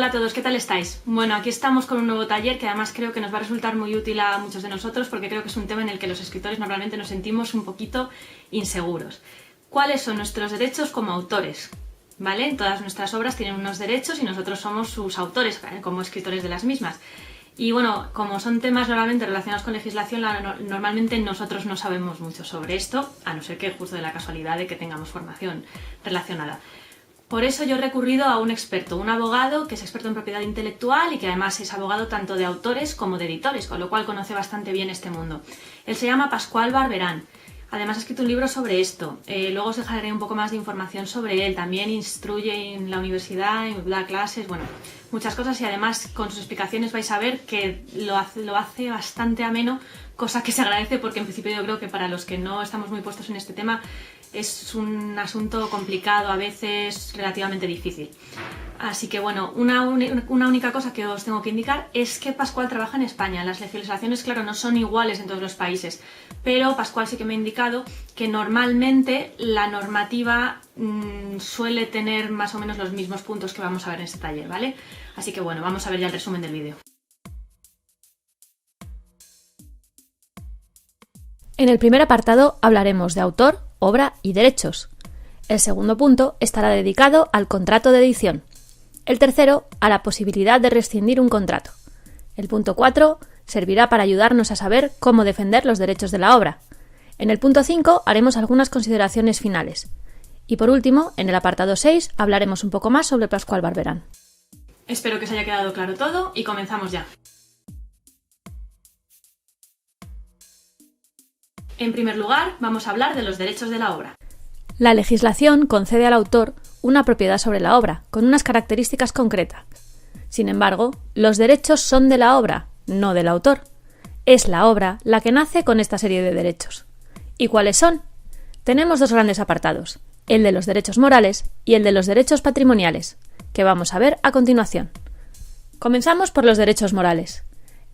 Hola a todos, ¿qué tal estáis? Bueno, aquí estamos con un nuevo taller que además creo que nos va a resultar muy útil a muchos de nosotros porque creo que es un tema en el que los escritores normalmente nos sentimos un poquito inseguros. ¿Cuáles son nuestros derechos como autores? ¿Vale? Todas nuestras obras tienen unos derechos y nosotros somos sus autores como escritores de las mismas. Y bueno, como son temas normalmente relacionados con legislación, normalmente nosotros no sabemos mucho sobre esto, a no ser que justo de la casualidad de que tengamos formación relacionada. Por eso yo he recurrido a un experto, un abogado que es experto en propiedad intelectual y que además es abogado tanto de autores como de editores, con lo cual conoce bastante bien este mundo. Él se llama Pascual Barberán. Además ha escrito un libro sobre esto. Luego os dejaré un poco más de información sobre él. También instruye en la universidad, da clases, bueno, muchas cosas y además con sus explicaciones vais a ver que lo hace bastante ameno, cosa que se agradece porque en principio yo creo que para los que no estamos muy puestos en este tema es un asunto complicado, a veces relativamente difícil. Así que bueno, una única cosa que os tengo que indicar es que Pascual trabaja en España. Las legislaciones, claro, no son iguales en todos los países, pero Pascual sí que me ha indicado que normalmente la normativa suele tener más o menos los mismos puntos que vamos a ver en este taller, ¿vale? Así que bueno, vamos a ver ya el resumen del vídeo. En el primer apartado hablaremos de autor, obra y derechos. El segundo punto estará dedicado al contrato de edición. El tercero, a la posibilidad de rescindir un contrato. El punto 4 servirá para ayudarnos a saber cómo defender los derechos de la obra. En el punto 5 haremos algunas consideraciones finales. Y por último, en el apartado 6 hablaremos un poco más sobre Pascual Barberán. Espero que os haya quedado claro todo y comenzamos ya. En primer lugar, vamos a hablar de los derechos de la obra. La legislación concede al autor una propiedad sobre la obra, con unas características concretas. Sin embargo, los derechos son de la obra, no del autor. Es la obra la que nace con esta serie de derechos. ¿Y cuáles son? Tenemos dos grandes apartados, el de los derechos morales y el de los derechos patrimoniales, que vamos a ver a continuación. Comenzamos por los derechos morales.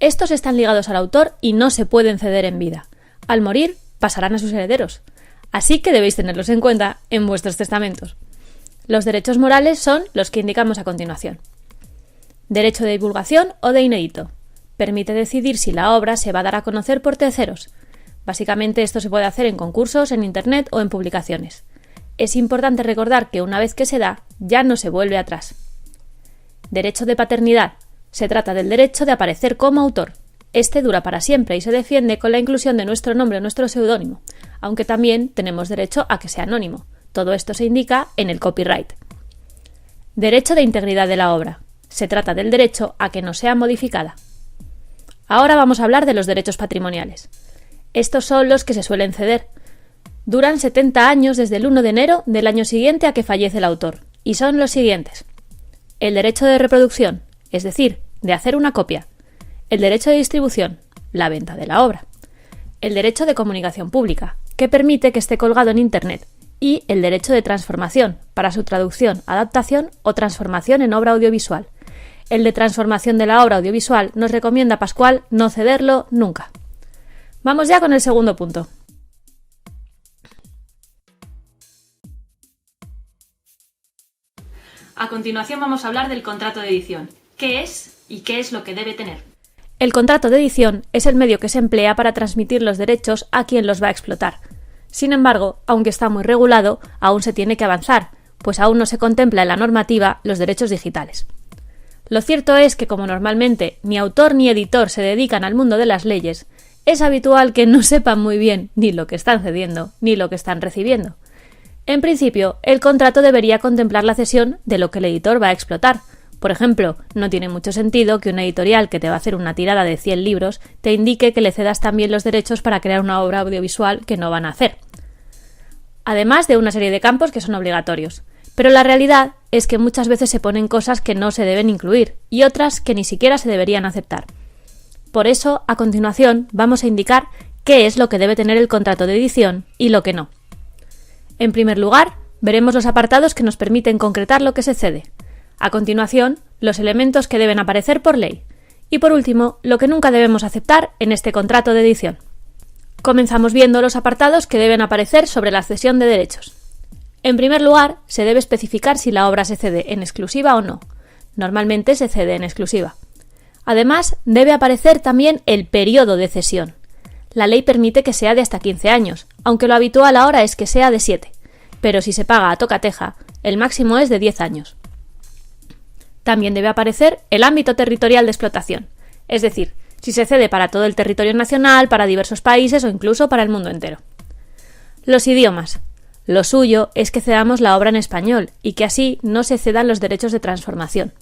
Estos están ligados al autor y no se pueden ceder en vida. Al morir, pasarán a sus herederos. Así que debéis tenerlos en cuenta en vuestros testamentos. Los derechos morales son los que indicamos a continuación. Derecho de divulgación o de inédito. Permite decidir si la obra se va a dar a conocer por terceros. Básicamente esto se puede hacer en concursos, en internet o en publicaciones. Es importante recordar que una vez que se da, ya no se vuelve atrás. Derecho de paternidad. Se trata del derecho de aparecer como autor. Este dura para siempre y se defiende con la inclusión de nuestro nombre o nuestro seudónimo, aunque también tenemos derecho a que sea anónimo. Todo esto se indica en el copyright. Derecho de integridad de la obra. Se trata del derecho a que no sea modificada. Ahora vamos a hablar de los derechos patrimoniales. Estos son los que se suelen ceder. Duran 70 años desde el 1 de enero del año siguiente a que fallece el autor, y son los siguientes. El derecho de reproducción, es decir, de hacer una copia. El derecho de distribución, la venta de la obra. El derecho de comunicación pública, que permite que esté colgado en Internet. Y el derecho de transformación, para su traducción, adaptación o transformación en obra audiovisual. El de transformación de la obra audiovisual nos recomienda Pascual no cederlo nunca. Vamos ya con el segundo punto. A continuación vamos a hablar del contrato de edición. ¿Qué es y qué es lo que debe tener? El contrato de edición es el medio que se emplea para transmitir los derechos a quien los va a explotar. Sin embargo, aunque está muy regulado, aún se tiene que avanzar, pues aún no se contempla en la normativa los derechos digitales. Lo cierto es que como normalmente ni autor ni editor se dedican al mundo de las leyes, es habitual que no sepan muy bien ni lo que están cediendo ni lo que están recibiendo. En principio, el contrato debería contemplar la cesión de lo que el editor va a explotar. Por ejemplo, no tiene mucho sentido que una editorial que te va a hacer una tirada de 100 libros te indique que le cedas también los derechos para crear una obra audiovisual que no van a hacer. Además de una serie de campos que son obligatorios. Pero la realidad es que muchas veces se ponen cosas que no se deben incluir y otras que ni siquiera se deberían aceptar. Por eso, a continuación, vamos a indicar qué es lo que debe tener el contrato de edición y lo que no. En primer lugar, veremos los apartados que nos permiten concretar lo que se cede. A continuación, los elementos que deben aparecer por ley. Y por último, lo que nunca debemos aceptar en este contrato de edición. Comenzamos viendo los apartados que deben aparecer sobre la cesión de derechos. En primer lugar, se debe especificar si la obra se cede en exclusiva o no. normalmente se cede en exclusiva. Además, debe aparecer también el periodo de cesión. La ley permite que sea de hasta 15 años, aunque lo habitual ahora es que sea de 7, pero si se paga a tocateja, el máximo es de 10 años. También debe aparecer el ámbito territorial de explotación, es decir, si se cede para todo el territorio nacional, para diversos países o incluso para el mundo entero. Los idiomas. Lo suyo es que cedamos la obra en español y que así no se cedan los derechos de transformación.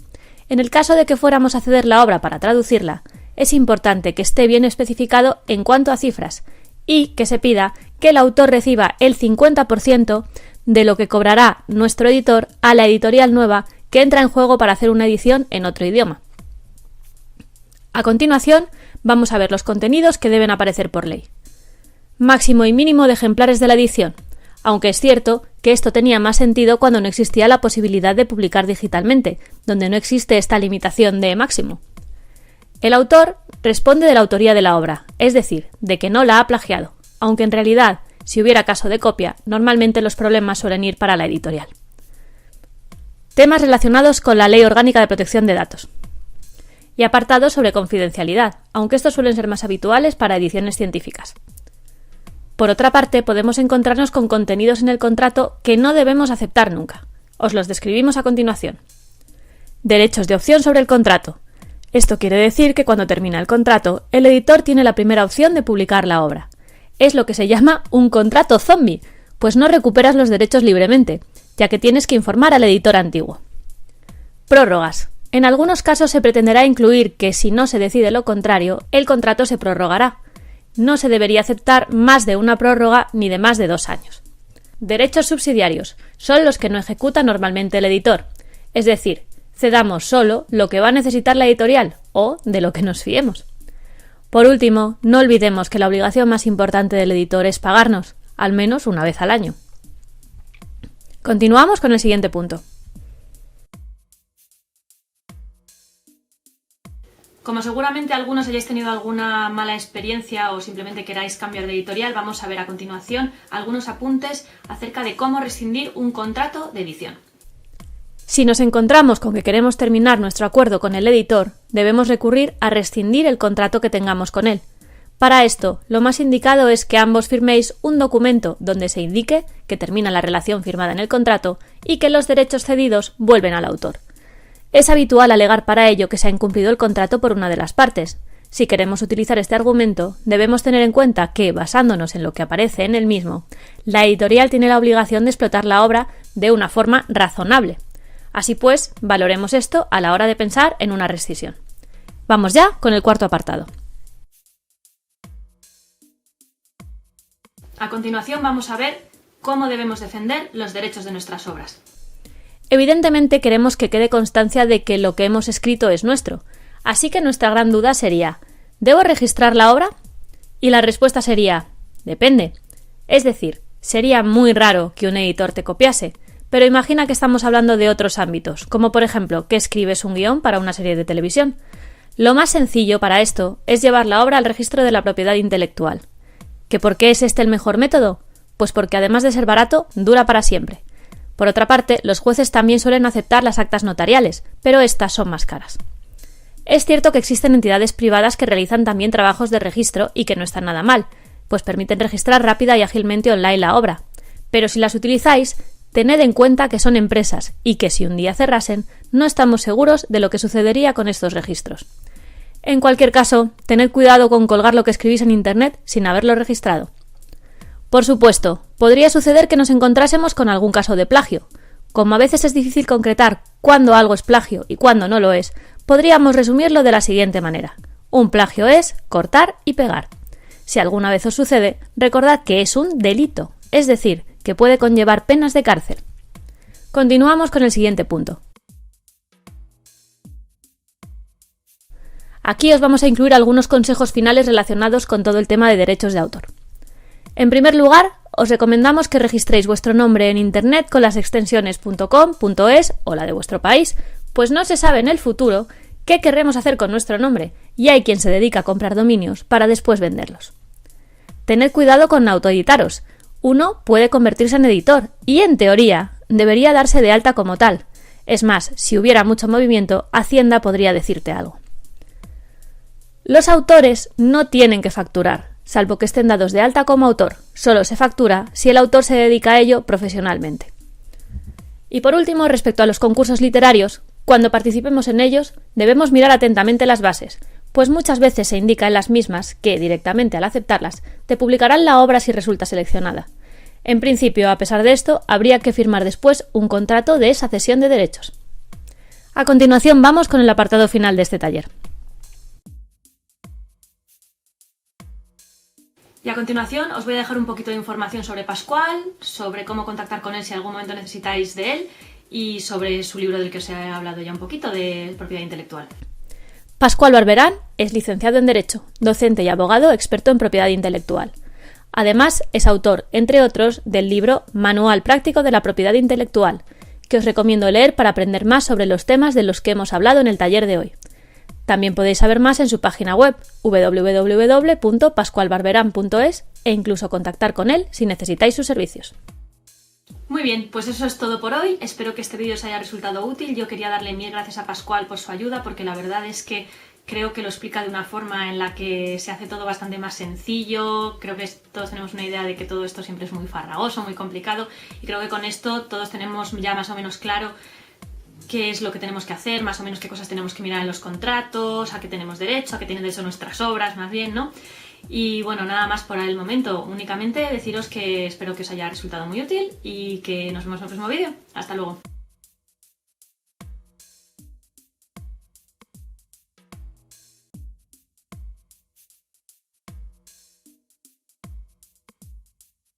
En el caso de que fuéramos a ceder la obra para traducirla, es importante que esté bien especificado en cuanto a cifras y que se pida que el autor reciba el 50% de lo que cobrará nuestro editor a la editorial nueva que entra en juego para hacer una edición en otro idioma. A continuación, vamos a ver los contenidos que deben aparecer por ley. Máximo y mínimo de ejemplares de la edición, aunque es cierto que esto tenía más sentido cuando no existía la posibilidad de publicar digitalmente, donde no existe esta limitación de máximo. El autor responde de la autoría de la obra, es decir, de que no la ha plagiado, aunque en realidad, si hubiera caso de copia, normalmente los problemas suelen ir para la editorial. Temas relacionados con la Ley Orgánica de Protección de Datos. Y apartados sobre confidencialidad, aunque estos suelen ser más habituales para ediciones científicas. Por otra parte, podemos encontrarnos con contenidos en el contrato que no debemos aceptar nunca. Os los describimos a continuación. Derechos de opción sobre el contrato. Esto quiere decir que cuando termina el contrato, el editor tiene la primera opción de publicar la obra. Es lo que se llama un contrato zombie, pues no recuperas los derechos libremente, ya que tienes que informar al editor antiguo. Prórrogas. En algunos casos se pretenderá incluir que si no se decide lo contrario, el contrato se prorrogará. No se debería aceptar más de una prórroga ni de más de 2 años. Derechos subsidiarios son los que no ejecuta normalmente el editor, es decir, cedamos solo lo que va a necesitar la editorial o de lo que nos fiemos. Por último, no olvidemos que la obligación más importante del editor es pagarnos, al menos una vez al año. Continuamos con el siguiente punto. Como seguramente algunos hayáis tenido alguna mala experiencia o simplemente queráis cambiar de editorial, vamos a ver a continuación algunos apuntes acerca de cómo rescindir un contrato de edición. Si nos encontramos con que queremos terminar nuestro acuerdo con el editor, debemos recurrir a rescindir el contrato que tengamos con él. Para esto, lo más indicado es que ambos firméis un documento donde se indique que termina la relación firmada en el contrato y que los derechos cedidos vuelven al autor. Es habitual alegar para ello que se ha incumplido el contrato por una de las partes. Si queremos utilizar este argumento, debemos tener en cuenta que, basándonos en lo que aparece en el mismo, la editorial tiene la obligación de explotar la obra de una forma razonable. Así pues, valoremos esto a la hora de pensar en una rescisión. Vamos ya con el cuarto apartado. A continuación vamos a ver cómo debemos defender los derechos de nuestras obras. Evidentemente queremos que quede constancia de que lo que hemos escrito es nuestro, así que nuestra gran duda sería ¿debo registrar la obra? Y la respuesta sería depende. Es decir, sería muy raro que un editor te copiase, pero imagina que estamos hablando de otros ámbitos, como por ejemplo que escribes un guión para una serie de televisión. Lo más sencillo para esto es llevar la obra al registro de la propiedad intelectual. ¿Que por qué es este el mejor método? Pues porque además de ser barato, dura para siempre. Por otra parte, los jueces también suelen aceptar las actas notariales, pero estas son más caras. Es cierto que existen entidades privadas que realizan también trabajos de registro y que no están nada mal, pues permiten registrar rápida y ágilmente online la obra. Pero si las utilizáis, tened en cuenta que son empresas y que si un día cerrasen, no estamos seguros de lo que sucedería con estos registros. En cualquier caso, tened cuidado con colgar lo que escribís en Internet sin haberlo registrado. Por supuesto, podría suceder que nos encontrásemos con algún caso de plagio. Como a veces es difícil concretar cuándo algo es plagio y cuándo no lo es, podríamos resumirlo de la siguiente manera. Un plagio es cortar y pegar. Si alguna vez os sucede, recordad que es un delito, es decir, que puede conllevar penas de cárcel. Continuamos con el siguiente punto. Aquí os vamos a incluir algunos consejos finales relacionados con todo el tema de derechos de autor. En primer lugar, os recomendamos que registréis vuestro nombre en Internet con las extensiones .com, .es o la de vuestro país, pues no se sabe en el futuro qué querremos hacer con nuestro nombre y hay quien se dedica a comprar dominios para después venderlos. Tened cuidado con autoeditaros. Uno puede convertirse en editor y, en teoría, debería darse de alta como tal. Es más, si hubiera mucho movimiento, Hacienda podría decirte algo. Los autores no tienen que facturar, salvo que estén dados de alta como autor. Solo se factura si el autor se dedica a ello profesionalmente. Y por último, respecto a los concursos literarios, cuando participemos en ellos, debemos mirar atentamente las bases, pues muchas veces se indica en las mismas que, directamente al aceptarlas, te publicarán la obra si resulta seleccionada. En principio, a pesar de esto, habría que firmar después un contrato de esa cesión de derechos. A continuación, vamos con el apartado final de este taller. Y a continuación os voy a dejar un poquito de información sobre Pascual, sobre cómo contactar con él si en algún momento necesitáis de él y sobre su libro del que os he hablado ya un poquito, de propiedad intelectual. Pascual Barberán es licenciado en Derecho, docente y abogado experto en propiedad intelectual. Además, es autor, entre otros, del libro Manual Práctico de la Propiedad Intelectual, que os recomiendo leer para aprender más sobre los temas de los que hemos hablado en el taller de hoy. También podéis saber más en su página web www.pascualbarberán.es e incluso contactar con él si necesitáis sus servicios. Muy bien, pues eso es todo por hoy. Espero que este vídeo os haya resultado útil. Yo quería darle mil gracias a Pascual por su ayuda, porque la verdad es que creo que lo explica de una forma en la que se hace todo bastante más sencillo. Creo que todos tenemos una idea de que todo esto siempre es muy farragoso, muy complicado, y creo que con esto todos tenemos ya más o menos claro qué es lo que tenemos que hacer, más o menos qué cosas tenemos que mirar en los contratos, a qué tenemos derecho, a qué tienen derecho nuestras obras, más bien, ¿no? Y bueno, nada más por el momento. Únicamente deciros que espero que os haya resultado muy útil y que nos vemos en el próximo vídeo. Hasta luego.